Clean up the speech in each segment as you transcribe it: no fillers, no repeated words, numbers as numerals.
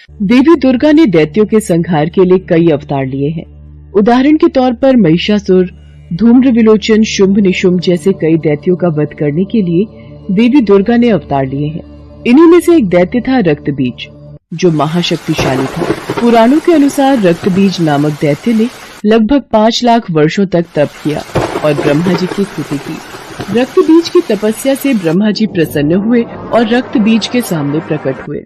देवी दुर्गा ने दैत्यों के संहार के लिए कई अवतार लिए हैं। उदाहरण के तौर पर महिषासुर, धूम्र विलोचन, शुंभ निशुंभ जैसे कई दैत्यों का वध करने के लिए देवी दुर्गा ने अवतार लिए हैं। इन्हीं में से एक दैत्य था रक्तबीज, जो महाशक्तिशाली था। पुराणों के अनुसार रक्तबीज नामक दैत्य ने लगभग 5 लाख वर्षों तक तप किया और ब्रह्मा जी की स्तुति की। रक्तबीज की तपस्या से ब्रह्मा जी प्रसन्न हुए और रक्तबीज के सामने प्रकट हुए।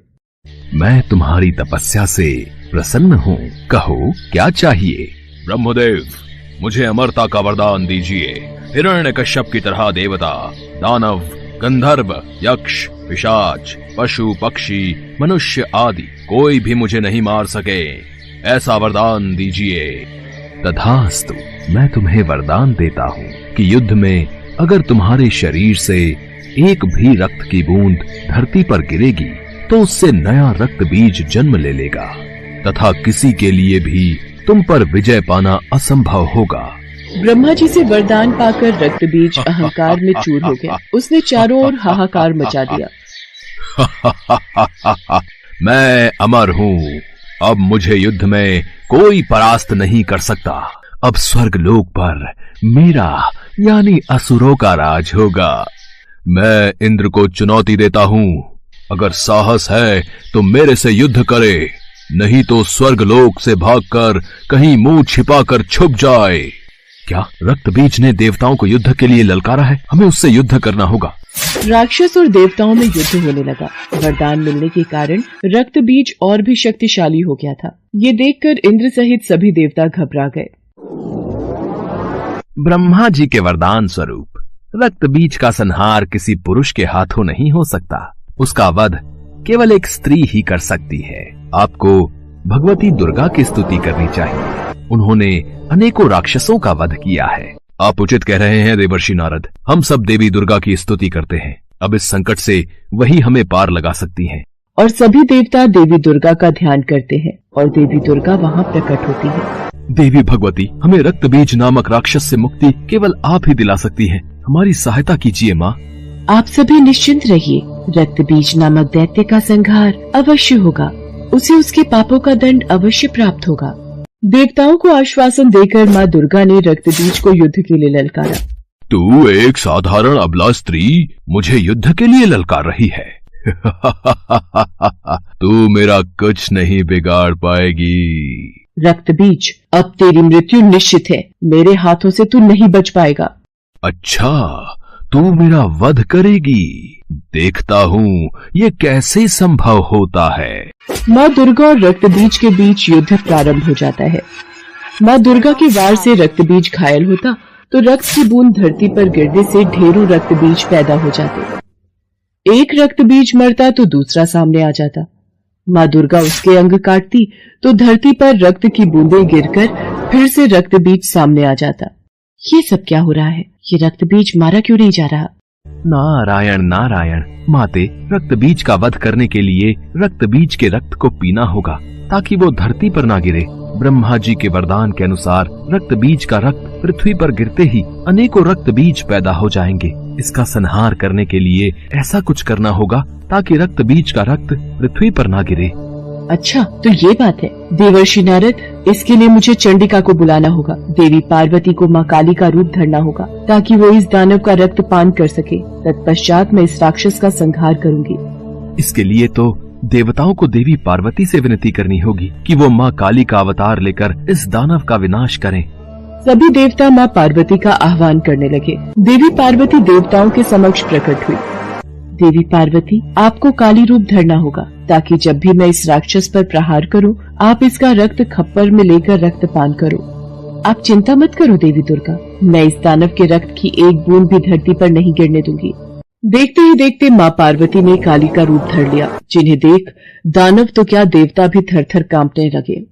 मैं तुम्हारी तपस्या से प्रसन्न हूँ, कहो क्या चाहिए? ब्रह्मदेव, मुझे अमरता का वरदान दीजिए। हिरण्यकश्यप की तरह देवता, दानव, गंधर्व, यक्ष, पिशाच, पशु, पक्षी, मनुष्य आदि कोई भी मुझे नहीं मार सके, ऐसा वरदान दीजिए। तथास्तु, मैं तुम्हें वरदान देता हूँ कि युद्ध में अगर तुम्हारे शरीर से एक भी रक्त की बूंद धरती पर गिरेगी तो उससे नया रक्त बीज जन्म ले लेगा तथा किसी के लिए भी तुम पर विजय पाना असंभव होगा। ब्रह्मा जी से वरदान पाकर रक्तबीज अहंकार में चूर हो गया। उसने चारों ओर हाहाकार मचा दिया। मैं अमर हूँ, अब मुझे युद्ध में कोई परास्त नहीं कर सकता। अब स्वर्ग लोक पर मेरा यानी असुरों का राज होगा। मैं इंद्र को चुनौती देता हूँ, अगर साहस है तो मेरे से युद्ध करे, नहीं तो स्वर्ग लोक से भागकर कहीं मुंह छिपाकर छुप जाए। क्या रक्तबीज ने देवताओं को युद्ध के लिए ललकारा है? हमें उससे युद्ध करना होगा। राक्षस और देवताओं में युद्ध होने लगा। वरदान मिलने के कारण रक्तबीज और भी शक्तिशाली हो गया था। ये देखकर इंद्र सहित सभी देवता घबरा गए। ब्रह्मा जी के वरदान स्वरूप रक्तबीज का संहार किसी पुरुष के हाथों नहीं हो सकता। उसका वध केवल एक स्त्री ही कर सकती है। आपको भगवती दुर्गा की स्तुति करनी चाहिए। उन्होंने अनेकों राक्षसों का वध किया है। आप उचित कह रहे हैं देवर्षि नारद। हम सब देवी दुर्गा की स्तुति करते हैं। अब इस संकट से वही हमें पार लगा सकती हैं। और सभी देवता देवी दुर्गा का ध्यान करते हैं और देवी दुर्गा वहाँ प्रकट होती है। देवी भगवती, हमें रक्तबीज नामक राक्षस से मुक्ति केवल आप ही दिला सकती हैं। हमारी सहायता कीजिए माँ। आप सभी निश्चिंत रहिए, रक्तबीज नामक दैत्य का संहार अवश्य होगा। उसे उसके पापों का दंड अवश्य प्राप्त होगा। देवताओं को आश्वासन देकर माँ दुर्गा ने रक्तबीज को युद्ध के लिए ललकारा। तू एक साधारण अबला स्त्री मुझे युद्ध के लिए ललकार रही है। तू मेरा कुछ नहीं बिगाड़ पाएगी। रक्तबीज, अब तेरी मृत्यु निश्चित है। मेरे हाथों से तू नहीं बच पाएगा। अच्छा, तू मेरा वध करेगी? देखता हूँ ये कैसे संभव होता है। माँ दुर्गा और रक्तबीज के बीच युद्ध प्रारंभ हो जाता है। माँ दुर्गा के वार से रक्तबीज घायल होता तो रक्त की बूंद धरती पर गिरने से ढेरों रक्तबीज पैदा हो जाते। एक रक्तबीज मरता तो दूसरा सामने आ जाता। माँ दुर्गा उसके अंग काटती तो धरती पर रक्त की बूंदें गिरकर फिर से रक्तबीज सामने आ जाता। ये सब क्या हो रहा है? ये रक्तबीज मारा क्यों नहीं जा रहा? नारायण नारायण। माते, रक्तबीज का वध करने के लिए रक्तबीज के रक्त को पीना होगा ताकि वो धरती पर ना गिरे। ब्रह्मा जी के वरदान के अनुसार रक्तबीज का रक्त पृथ्वी पर गिरते ही अनेकों रक्तबीज पैदा हो जाएंगे। इसका संहार करने के लिए ऐसा कुछ करना होगा ताकि रक्तबीज का रक्त पृथ्वी पर ना गिरे। अच्छा, तो ये बात है। देवर्षि नारद, इसके लिए मुझे चंडिका को बुलाना होगा। देवी पार्वती को माँ काली का रूप धरना होगा ताकि वो इस दानव का रक्त पान कर सके। तत्पश्चात मैं इस राक्षस का संहार करूंगी। इसके लिए तो देवताओं को देवी पार्वती से विनती करनी होगी कि वो माँ काली का अवतार लेकर इस दानव का विनाश करें। सभी देवता माँ पार्वती का आह्वान करने लगे। देवी पार्वती देवताओं के समक्ष प्रकट हुई। देवी पार्वती, आपको काली रूप धरना होगा ताकि जब भी मैं इस राक्षस पर प्रहार करूं, आप इसका रक्त खप्पर में लेकर रक्तपान करो। आप चिंता मत करो देवी दुर्गा, मैं इस दानव के रक्त की एक बूंद भी धरती पर नहीं गिरने दूंगी। देखते ही देखते माँ पार्वती ने काली का रूप धर लिया, जिन्हें देख दानव तो क्या देवता भी थर थर कांपने लगे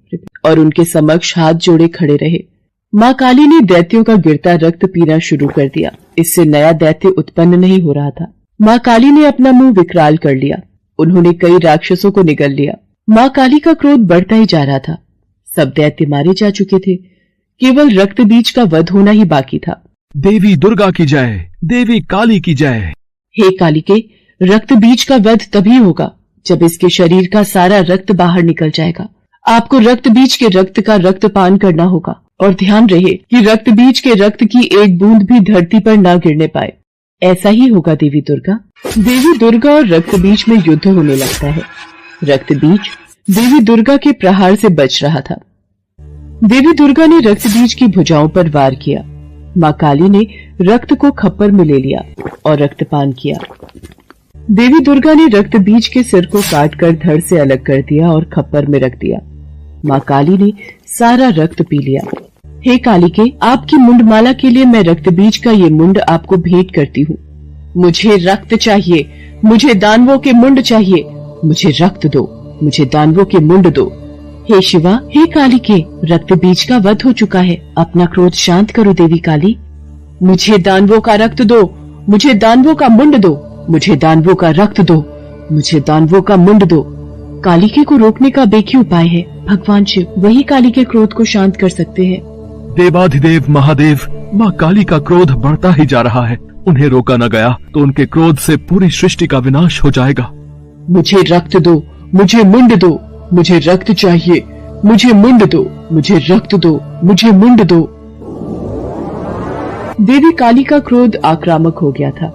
और उनके समक्ष हाथ जोड़े खड़े रहे। माँ काली ने दैत्यों का गिरता रक्त पीना शुरू कर दिया। इससे नया दैत्य उत्पन्न नहीं हो रहा था। माँ काली ने अपना मुंह विकराल कर लिया। उन्होंने कई राक्षसों को निगल लिया। माँ काली का क्रोध बढ़ता ही जा रहा था। सब दैत्य मारे जा चुके थे, केवल रक्तबीज का वध होना ही बाकी था। देवी दुर्गा की जय, देवी काली की जय। हे कालिके, रक्तबीज का वध तभी होगा जब इसके शरीर का सारा रक्त बाहर निकल जाएगा, आपको रक्त बीज के रक्त का रक्तपान करना होगा और ध्यान रहे कि रक्त बीज के रक्त की एक बूंद भी धरती पर न गिरने पाए। ऐसा ही होगा देवी दुर्गा। देवी दुर्गा और रक्त बीज में युद्ध होने लगता है। रक्त बीज देवी दुर्गा के प्रहार से बच रहा था। देवी दुर्गा ने रक्त बीज की भुजाओं पर वार किया। माँ काली ने रक्त को खप्पर में ले लिया और रक्तपान किया। देवी दुर्गा ने रक्त बीज के सिर को काटकर धड़ से अलग कर दिया और खप्पर में रख दिया। माँ काली ने सारा रक्त पी लिया। हे कालिके, आपकी मुंडमाला के लिए मैं रक्त बीज का ये मुंड आपको भेंट करती हूँ। मुझे रक्त चाहिए, मुझे दानवों के मुंड चाहिए, मुझे रक्त दो, मुझे दानवों के मुंड दो। हे शिवा, हे कालिके, रक्त बीज का वध हो चुका है, अपना क्रोध शांत करो देवी काली। मुझे दानवों का रक्त दो, मुझे दानवों का मुंड दो, मुझे दानवों का रक्त दो, मुझे दानवों का मुंड दो। कालिके को रोकने का एक ही उपाय है, भगवान शिव वही काली के क्रोध को शांत कर सकते हैं। देवाधिदेव महादेव, माँ काली का क्रोध बढ़ता ही जा रहा है। उन्हें रोका न गया तो उनके क्रोध से पूरी सृष्टि का विनाश हो जाएगा। मुझे रक्त दो, मुझे मुंड दो, मुझे रक्त चाहिए, मुझे मुंड दो, मुझे रक्त दो, मुझे मुंड दो। देवी काली का क्रोध आक्रामक हो गया था।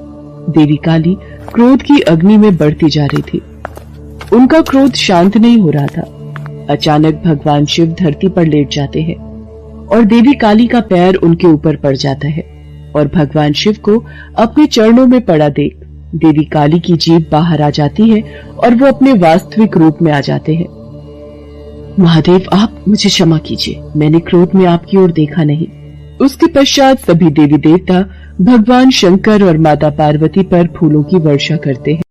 देवी काली क्रोध की अग्नि में बढ़ती जा रही थी। उनका क्रोध शांत नहीं हो रहा था। अचानक भगवान शिव धरती पर लेट जाते हैं और देवी काली का पैर उनके ऊपर पड़ जाता है और भगवान शिव को अपने चरणों में पड़ा देख देवी काली की जीभ बाहर आ जाती है और वो अपने वास्तविक रूप में आ जाते हैं। महादेव, आप मुझे क्षमा कीजिए, मैंने क्रोध में आपकी ओर देखा नहीं। उसके पश्चात सभी देवी देवता भगवान शंकर और माता पार्वती पर फूलों की वर्षा करते हैं।